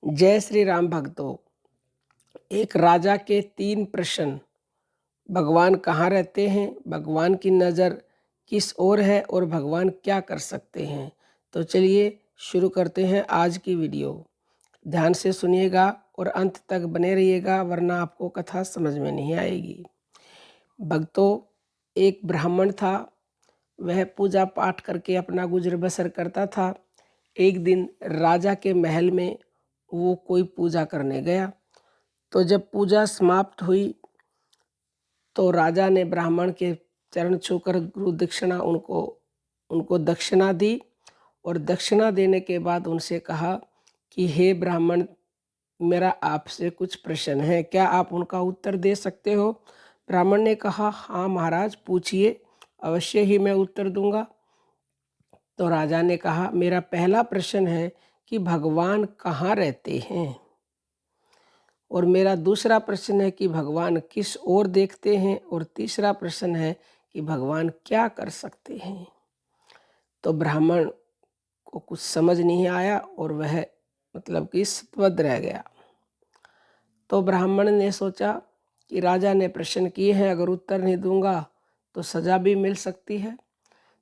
जय श्री राम भक्तों। एक राजा के 3 प्रश्न। भगवान कहाँ रहते हैं, भगवान की नज़र किस ओर है और भगवान क्या कर सकते हैं। तो चलिए शुरू करते हैं आज की वीडियो। ध्यान से सुनिएगा और अंत तक बने रहिएगा, वरना आपको कथा समझ में नहीं आएगी। भक्तों, एक ब्राह्मण था। वह पूजा पाठ करके अपना गुजर बसर करता था। एक दिन राजा के महल में वो कोई पूजा करने गया। तो जब पूजा समाप्त हुई तो राजा ने ब्राह्मण के चरण छूकर गुरु दक्षिणा उनको उनको दक्षिणा दी और दक्षिणा देने के बाद उनसे कहा कि हे ब्राह्मण, मेरा आपसे कुछ प्रश्न है, क्या आप उनका उत्तर दे सकते हो। ब्राह्मण ने कहा, हाँ महाराज, पूछिए, अवश्य ही मैं उत्तर दूंगा। तो राजा ने कहा, मेरा पहला प्रश्न है कि भगवान कहाँ रहते हैं, और मेरा दूसरा प्रश्न है कि भगवान किस ओर देखते हैं, और तीसरा प्रश्न है कि भगवान क्या कर सकते हैं। तो ब्राह्मण को कुछ समझ नहीं आया और वह मतलब कि स्तब्ध रह गया। तो ब्राह्मण ने सोचा कि राजा ने प्रश्न किए हैं, अगर उत्तर नहीं दूंगा तो सजा भी मिल सकती है।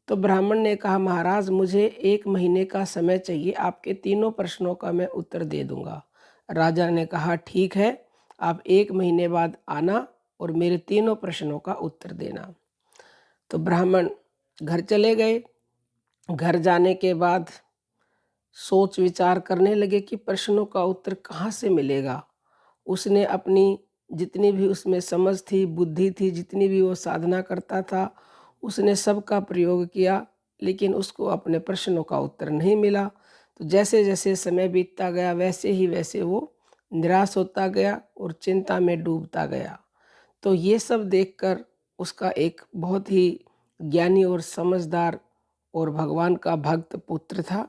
तो ब्राह्मण ने कहा, महाराज, मुझे 1 महीने का समय चाहिए, आपके तीनों प्रश्नों का मैं उत्तर दे दूंगा। राजा ने कहा, ठीक है, आप 1 महीने बाद आना और मेरे तीनों प्रश्नों का उत्तर देना। तो ब्राह्मण घर चले गए। घर जाने के बाद सोच विचार करने लगे कि प्रश्नों का उत्तर कहाँ से मिलेगा। उसने अपनी जितनी भी उसमें समझ थी, बुद्धि थी, जितनी भी वो साधना करता था, उसने सबका प्रयोग किया, लेकिन उसको अपने प्रश्नों का उत्तर नहीं मिला। तो जैसे जैसे समय बीतता गया वैसे ही वैसे वो निराश होता गया और चिंता में डूबता गया। तो ये सब देखकर उसका एक बहुत ही ज्ञानी और समझदार और भगवान का भक्त पुत्र था।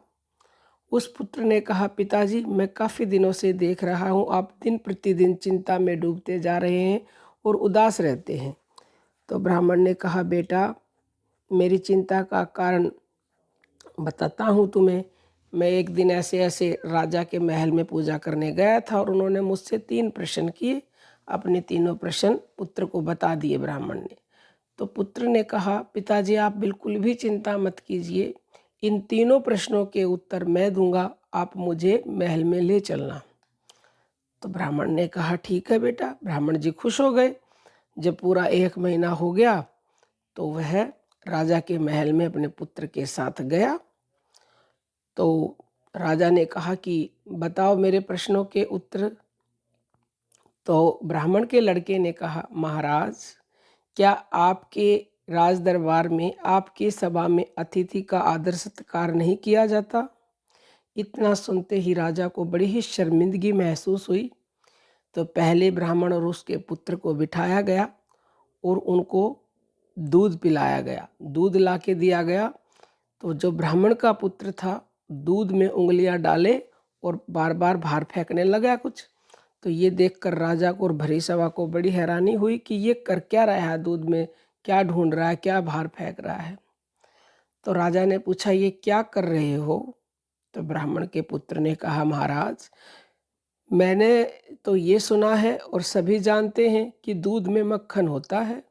उस पुत्र ने कहा, पिताजी, मैं काफ़ी दिनों से देख रहा हूँ आप दिन प्रतिदिन चिंता में डूबते जा रहे हैं और उदास रहते हैं। तो ब्राह्मण ने कहा, बेटा, मेरी चिंता का कारण बताता हूँ तुम्हें। मैं एक दिन ऐसे ऐसे राजा के महल में पूजा करने गया था और उन्होंने मुझसे 3 प्रश्न किए। अपने तीनों प्रश्न पुत्र को बता दिए ब्राह्मण ने। तो पुत्र ने कहा, पिताजी, आप बिल्कुल भी चिंता मत कीजिए, इन तीनों प्रश्नों के उत्तर मैं दूंगा, आप मुझे महल में ले चलना। तो ब्राह्मण ने कहा, ठीक है बेटा। ब्राह्मण जी खुश हो गए। जब पूरा 1 महीना हो गया तो वह राजा के महल में अपने पुत्र के साथ गया। तो राजा ने कहा कि बताओ मेरे प्रश्नों के उत्तर। तो ब्राह्मण के लड़के ने कहा, महाराज, क्या आपके राज दरबार में, आपकी सभा में अतिथि का आदर सत्कार नहीं किया जाता। इतना सुनते ही राजा को बड़ी ही शर्मिंदगी महसूस हुई। तो पहले ब्राह्मण और उसके पुत्र को बिठाया गया और उनको दूध पिलाया गया, दूध ला के दिया गया। तो जो ब्राह्मण का पुत्र था, दूध में उंगलियां डाले और बार बार बाहर फेंकने लगा कुछ। तो ये देखकर राजा को और भरी सभा को बड़ी हैरानी हुई कि ये कर क्या रहा है, दूध में क्या ढूंढ रहा है, क्या बाहर फेंक रहा है। तो राजा ने पूछा, ये क्या कर रहे हो। तो ब्राह्मण के पुत्र ने कहा, महाराज, मैंने तो ये सुना है और सभी जानते हैं कि दूध में मक्खन होता है,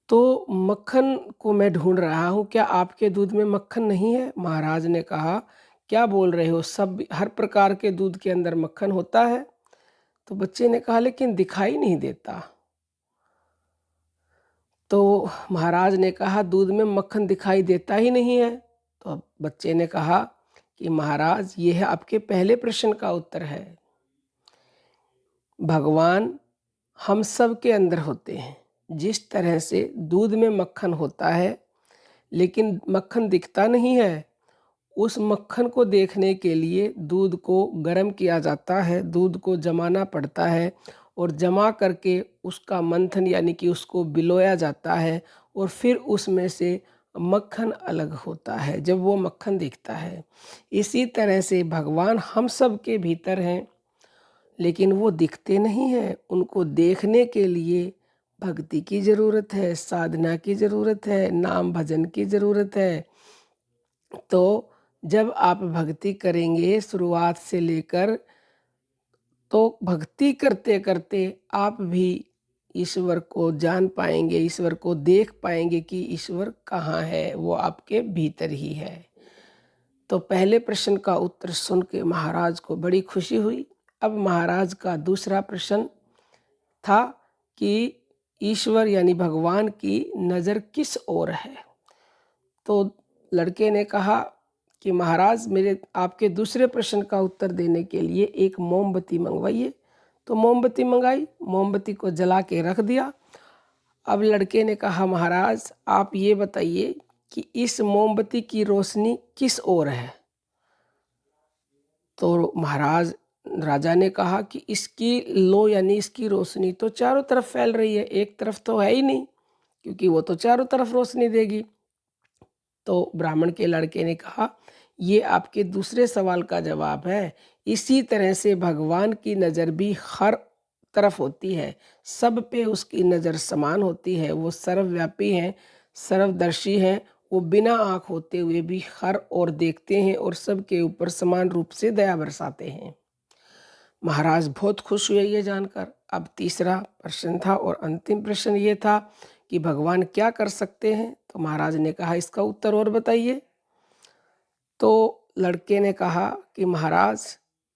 तो मक्खन को मैं ढूंढ रहा हूँ, क्या आपके दूध में मक्खन नहीं है। महाराज ने कहा, क्या बोल रहे हो, सब हर प्रकार के दूध के अंदर मक्खन होता है। तो बच्चे ने कहा, लेकिन दिखाई नहीं देता। तो महाराज ने कहा, दूध में मक्खन दिखाई देता ही नहीं है। तो अब बच्चे ने कहा कि महाराज, ये है आपके पहले प्रश्न का उत्तर है। भगवान हम सब के अंदर होते हैं। जिस तरह से दूध में मक्खन होता है लेकिन मक्खन दिखता नहीं है, उस मक्खन को देखने के लिए दूध को गर्म किया जाता है, दूध को जमाना पड़ता है और जमा करके उसका मंथन यानी कि उसको बिलोया जाता है और फिर उसमें से मक्खन अलग होता है जब वो मक्खन दिखता है। इसी तरह से भगवान हम सब के भीतर हैं, लेकिन वो दिखते नहीं हैं। उनको देखने के लिए भक्ति की ज़रूरत है, साधना की ज़रूरत है, नाम भजन की ज़रूरत है। तो जब आप भक्ति करेंगे शुरुआत से लेकर, तो भक्ति करते करते आप भी ईश्वर को जान पाएंगे, ईश्वर को देख पाएंगे कि ईश्वर कहाँ है, वो आपके भीतर ही है। तो पहले प्रश्न का उत्तर सुन के महाराज को बड़ी खुशी हुई। अब महाराज का दूसरा प्रश्न था कि ईश्वर यानी भगवान की नज़र किस ओर है। तो लड़के ने कहा कि महाराज, मेरे आपके दूसरे प्रश्न का उत्तर देने के लिए एक मोमबत्ती मंगवाइए। तो मोमबत्ती मंगाई, मोमबत्ती को जला के रख दिया। अब लड़के ने कहा, महाराज आप ये बताइए कि इस मोमबत्ती की रोशनी किस ओर है। तो महाराज राजा ने कहा कि इसकी लो यानी इसकी रोशनी तो चारों तरफ फैल रही है, एक तरफ तो है ही नहीं, क्योंकि वो तो चारों तरफ रोशनी देगी। तो ब्राह्मण के लड़के ने कहा, ये आपके दूसरे सवाल का जवाब है। इसी तरह से भगवान की नज़र भी हर तरफ होती है, सब पे उसकी नज़र समान होती है। वो सर्वव्यापी हैं, सर्वदर्शी हैं। वो बिना आँख होते हुए भी हर ओर देखते हैं और सबके ऊपर समान रूप से दया बरसाते हैं। महाराज बहुत खुश हुए ये जानकर। अब तीसरा प्रश्न था और अंतिम प्रश्न ये था कि भगवान क्या कर सकते हैं। तो महाराज ने कहा, इसका उत्तर और बताइए। तो लड़के ने कहा कि महाराज,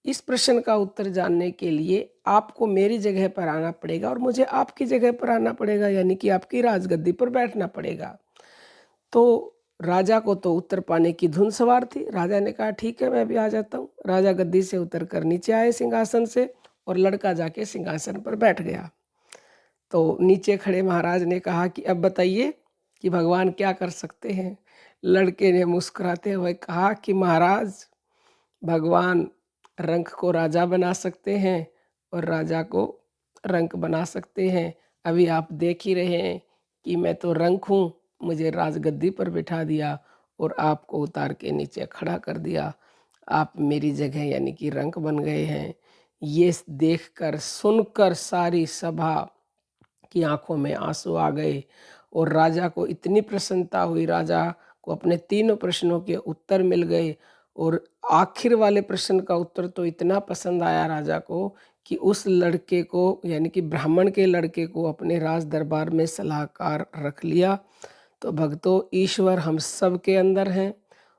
इस प्रश्न का उत्तर जानने के लिए आपको मेरी जगह पर आना पड़ेगा और मुझे आपकी जगह पर आना पड़ेगा, यानी कि आपकी राजगद्दी पर बैठना पड़ेगा। तो राजा को तो उत्तर पाने की धुन सवार थी। राजा ने कहा, ठीक है, मैं भी आ जाता हूँ। राजा गद्दी से उतर कर नीचे आए सिंहासन से, और लड़का जाके सिंहासन पर बैठ गया। तो नीचे खड़े महाराज ने कहा कि अब बताइए कि भगवान क्या कर सकते हैं। लड़के ने मुस्कुराते हुए कहा कि महाराज, भगवान रंक को राजा बना सकते हैं और राजा को रंक बना सकते हैं। अभी आप देख ही रहे हैं कि मैं तो रंक हूँ, मुझे राजगद्दी पर बिठा दिया और आपको उतार के नीचे खड़ा कर दिया। आप मेरी जगह यानी कि रंक बन गए हैं। ये देखकर सुनकर सारी सभा की आंखों में आंसू आ गए और राजा को इतनी प्रसन्नता हुई। राजा को अपने तीनों प्रश्नों के उत्तर मिल गए और आखिर वाले प्रश्न का उत्तर तो इतना पसंद आया राजा को कि उस लड़के को यानी कि ब्राह्मण के लड़के को अपने राज दरबार में सलाहकार रख लिया। तो भक्तों, ईश्वर हम सब के अंदर हैं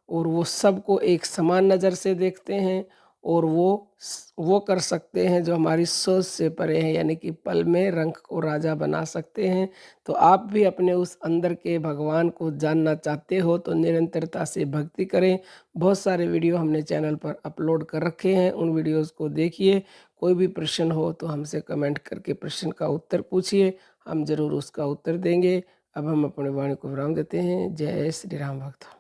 और वो सबको एक समान नज़र से देखते हैं और वो कर सकते हैं जो हमारी सोच से परे हैं, यानी कि पल में रंक को राजा बना सकते हैं। तो आप भी अपने उस अंदर के भगवान को जानना चाहते हो तो निरंतरता से भक्ति करें। बहुत सारे वीडियो हमने चैनल पर अपलोड कर रखे हैं, उन वीडियोस को देखिए। कोई भी प्रश्न हो तो हमसे कमेंट करके प्रश्न का उत्तर पूछिए, हम ज़रूर उसका उत्तर देंगे। अब हम अपने वाणी को विराम देते हैं। जय श्री राम भक्त।